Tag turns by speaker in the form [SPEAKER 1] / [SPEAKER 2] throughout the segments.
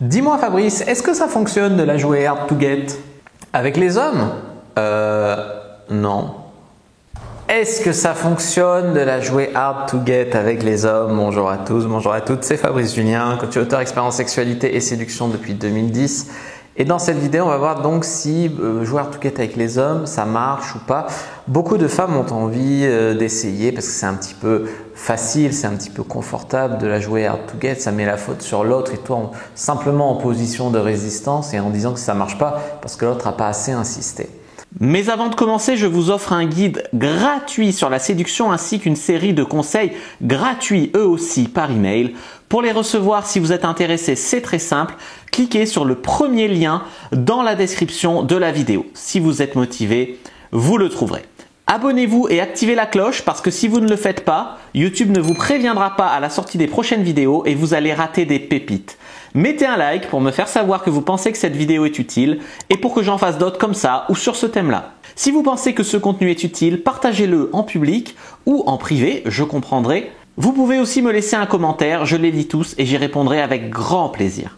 [SPEAKER 1] Dis-moi Fabrice, est-ce que ça fonctionne de la jouer hard to get avec les hommes? Non. Est-ce que ça fonctionne de la jouer hard to get avec les hommes? Bonjour à tous, bonjour à toutes, c'est Fabrice Julien, coach et auteur expérience sexualité et séduction depuis 2010. Et dans cette vidéo, on va voir donc si jouer hard to get avec les hommes, ça marche ou pas. Beaucoup de femmes ont envie d'essayer parce que c'est un petit peu facile, c'est un petit peu confortable de la jouer hard to get. Ça met la faute sur l'autre et toi simplement en position de résistance et en disant que ça ne marche pas parce que l'autre n'a pas assez insisté.
[SPEAKER 2] Mais avant de commencer, je vous offre un guide gratuit sur la séduction ainsi qu'une série de conseils gratuits eux aussi par email. Pour les recevoir, si vous êtes intéressé, c'est très simple. Cliquez sur le premier lien dans la description de la vidéo. Si vous êtes motivé, vous le trouverez. Abonnez-vous et activez la cloche parce que si vous ne le faites pas, YouTube ne vous préviendra pas à la sortie des prochaines vidéos et vous allez rater des pépites. Mettez un like pour me faire savoir que vous pensez que cette vidéo est utile et pour que j'en fasse d'autres comme ça ou sur ce thème-là. Si vous pensez que ce contenu est utile, partagez-le en public ou en privé, je comprendrai. Vous pouvez aussi me laisser un commentaire, je les lis tous et j'y répondrai avec grand plaisir.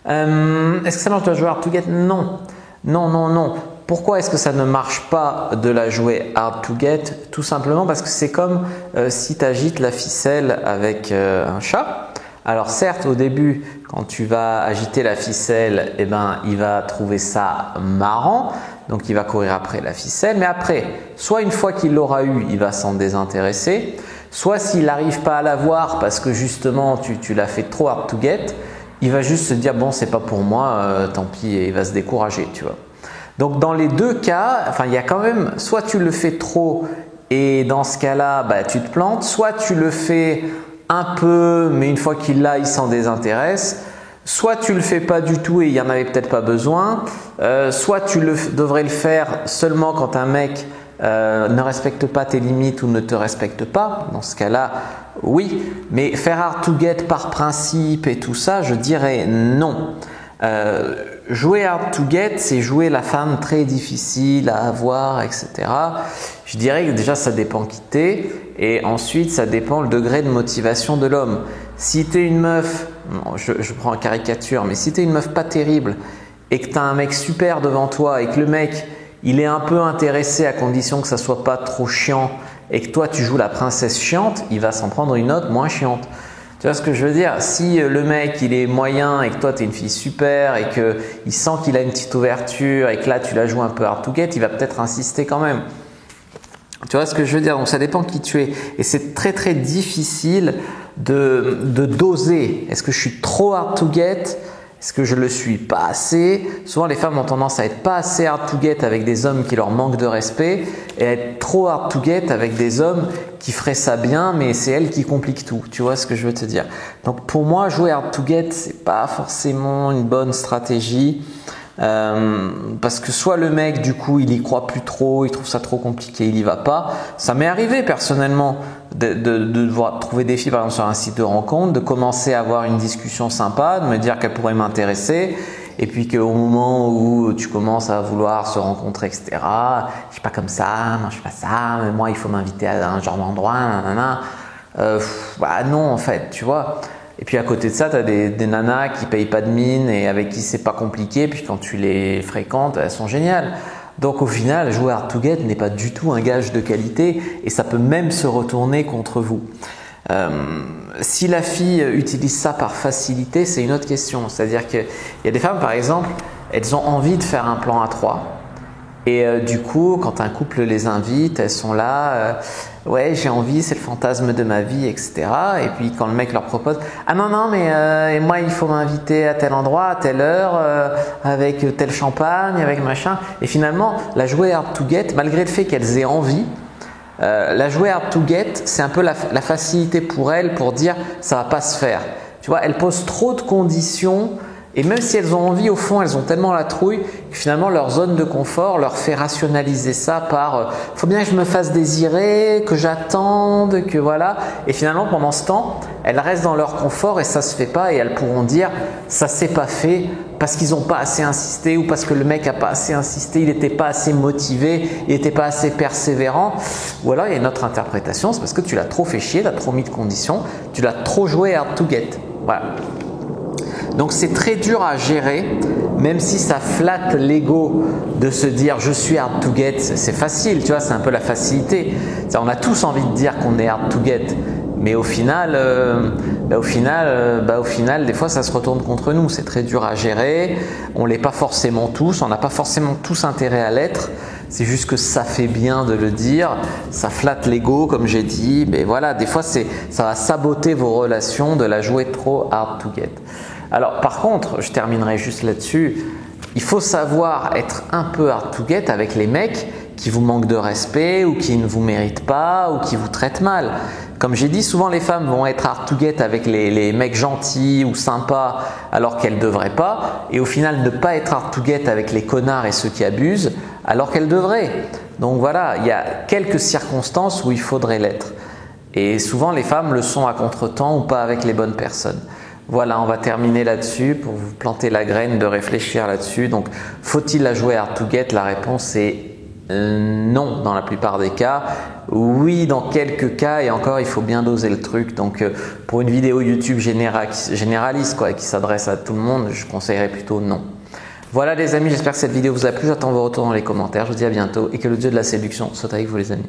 [SPEAKER 1] Est-ce que ça marche de la jouer hard to get? Non. Non. Pourquoi est-ce que ça ne marche pas de la jouer hard to get? Tout simplement parce que c'est comme si tu agites la ficelle avec un chat. Alors certes, au début, quand tu vas agiter la ficelle, il va trouver ça marrant, donc il va courir après la ficelle. Mais après, soit une fois qu'il l'aura eu, il va s'en désintéresser, soit s'il n'arrive pas à l'avoir parce que justement tu l'as fait trop hard to get, il va juste se dire bon c'est pas pour moi, tant pis, et il va se décourager, tu vois. Donc dans les deux cas, il y a quand même soit tu le fais trop et dans ce cas-là, tu te plantes, soit tu le fais un peu, mais une fois qu'il l'a, il s'en désintéresse. Soit tu le fais pas du tout et il n'y en avait peut-être pas besoin. Soit tu devrais le faire seulement quand un mec ne respecte pas tes limites ou ne te respecte pas. Dans ce cas-là, oui. Mais faire hard to get par principe et tout ça, je dirais non. Jouer hard to get, c'est jouer la femme très difficile à avoir, etc. Je dirais que déjà ça dépend qui t'es et ensuite ça dépend le degré de motivation de l'homme. Si tu es une meuf, je prends en caricature, mais si tu es une meuf pas terrible et que tu as un mec super devant toi et que le mec il est un peu intéressé à condition que ça soit pas trop chiant et que toi tu joues la princesse chiante, il va s'en prendre une autre moins chiante. Tu vois ce que je veux dire? Si le mec il est moyen et que toi tu es une fille super et qu'il sent qu'il a une petite ouverture et que là tu la joues un peu hard to get, il va peut-être insister quand même. Tu vois ce que je veux dire? Donc ça dépend qui tu es et c'est très très difficile de doser. Est-ce que je suis trop hard to get? Est-ce que je le suis pas assez? Souvent les femmes ont tendance à être pas assez hard to get avec des hommes qui leur manquent de respect et à être trop hard to get avec des hommes qui feraient ça bien mais c'est elles qui compliquent tout. Tu vois ce que je veux te dire? Donc pour moi jouer hard to get c'est pas forcément une bonne stratégie parce que soit le mec du coup il y croit plus trop, il trouve ça trop compliqué, il y va pas. Ça m'est arrivé personnellement de devoir trouver des filles par exemple sur un site de rencontre, de commencer à avoir une discussion sympa, de me dire qu'elle pourrait m'intéresser et puis qu'au moment où tu commences à vouloir se rencontrer etc, je suis pas comme ça, moi je fais pas ça, mais moi il faut m'inviter à un genre d'endroit, nanana. Non en fait tu vois. Et puis à côté de ça, tu as des nanas qui payent pas de mine et avec qui c'est pas compliqué. Puis quand tu les fréquentes, elles sont géniales. Donc au final, jouer hard to get n'est pas du tout un gage de qualité et ça peut même se retourner contre vous. Si la fille utilise ça par facilité, c'est une autre question. C'est-à-dire qu'il y a des femmes par exemple, elles ont envie de faire un plan à trois. Et du coup, quand un couple les invite, elles sont là, ouais j'ai envie, c'est le fantasme de ma vie, etc. Et puis quand le mec leur propose, ah non mais moi il faut m'inviter à tel endroit, à telle heure, avec tel champagne, avec machin. Et finalement, la jouer hard to get, malgré le fait qu'elles aient envie, la jouer hard to get, c'est un peu la facilité pour elles pour dire ça va pas se faire. Tu vois, elles posent trop de conditions. Et même si elles ont envie, au fond, elles ont tellement la trouille que finalement leur zone de confort leur fait rationaliser ça par faut bien que je me fasse désirer, que j'attende, que voilà. Et finalement, pendant ce temps, elles restent dans leur confort et ça se fait pas et elles pourront dire ça s'est pas fait parce qu'ils n'ont pas assez insisté ou parce que le mec a pas assez insisté, il n'était pas assez motivé, il n'était pas assez persévérant. Ou alors il y a une autre interprétation, c'est parce que tu l'as trop fait chier, tu as trop mis de conditions, tu l'as trop joué hard to get. Voilà. Donc c'est très dur à gérer, même si ça flatte l'ego de se dire je suis hard to get, c'est facile, tu vois, c'est un peu la facilité. On a tous envie de dire qu'on est hard to get, mais au final, des fois ça se retourne contre nous. C'est très dur à gérer, on l'est pas forcément tous, on n'a pas forcément tous intérêt à l'être. C'est juste que ça fait bien de le dire, ça flatte l'ego comme j'ai dit, mais voilà, des fois ça va saboter vos relations de la jouer trop hard to get. Alors par contre, je terminerai juste là-dessus, il faut savoir être un peu hard to get avec les mecs qui vous manquent de respect ou qui ne vous méritent pas ou qui vous traitent mal. Comme j'ai dit, souvent les femmes vont être hard to get avec les mecs gentils ou sympas alors qu'elles ne devraient pas, et au final ne pas être hard to get avec les connards et ceux qui abusent alors qu'elles devraient. Donc voilà, il y a quelques circonstances où il faudrait l'être. Et souvent les femmes le sont à contretemps ou pas avec les bonnes personnes. Voilà, on va terminer là-dessus pour vous planter la graine de réfléchir là-dessus. Donc, faut-il la jouer hard to get? La réponse est non dans la plupart des cas. Oui dans quelques cas, et encore il faut bien doser le truc. Donc pour une vidéo YouTube généraliste quoi, qui s'adresse à tout le monde, je conseillerais plutôt non. Voilà les amis, j'espère que cette vidéo vous a plu. J'attends vos retours dans les commentaires. Je vous dis à bientôt et que le dieu de la séduction soit avec vous les amis.